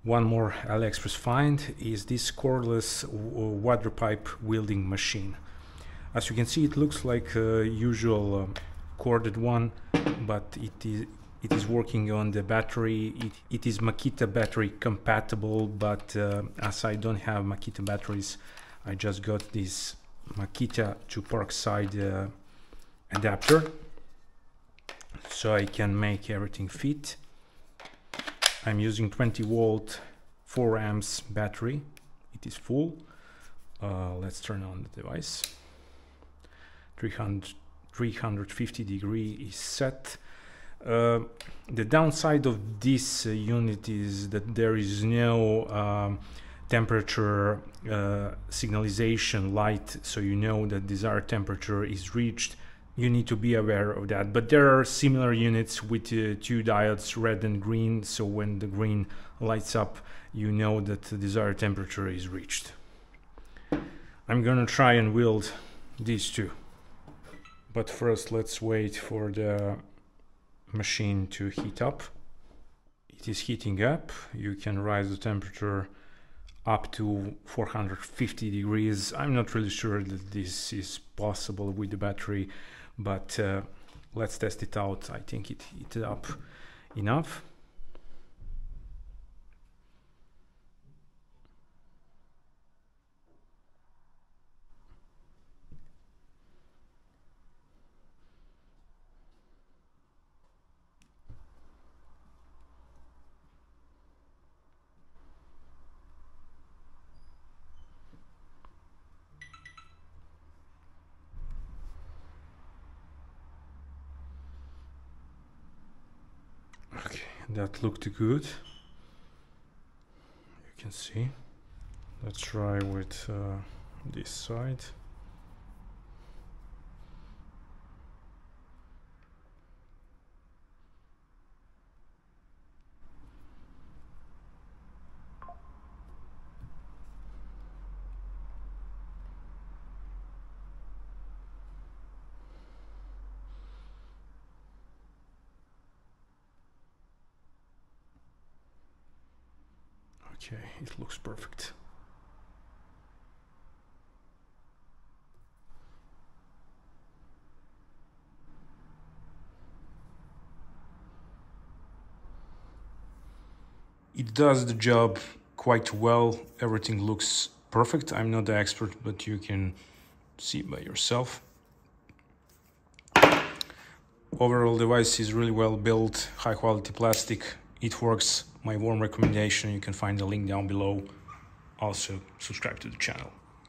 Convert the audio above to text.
One more Aliexpress find is this cordless water pipe welding machine. As you can see, it looks like a usual corded one, but it is working on the battery. It is Makita battery compatible, but as I don't have Makita batteries, I just got this Makita to Parkside adapter, so I can make everything fit. I'm using 20 volt 4 amps battery. It is full. Let's turn on the device. 350 degree is set. The downside of this unit is that there is no temperature signalization light, so you know that desired temperature is reached. You need to be aware of that, but there are similar units with two diodes, red and green, so when the green lights up, you know that the desired temperature is reached. I'm gonna try and weld these two, but first let's wait for the machine to heat up. It is heating up. You can raise the temperature up to 450 degrees. I'm not really sure that this is possible with the battery, but let's test it out. I think it heated up enough. Okay, that looked good. You can see. Let's try with this side. Okay, it looks perfect. It does the job quite well. Everything looks perfect. I'm not the expert, but you can see by yourself. Overall device is really well built, high quality plastic. It works. My warm recommendation. You can find the link down below. Also subscribe to the channel.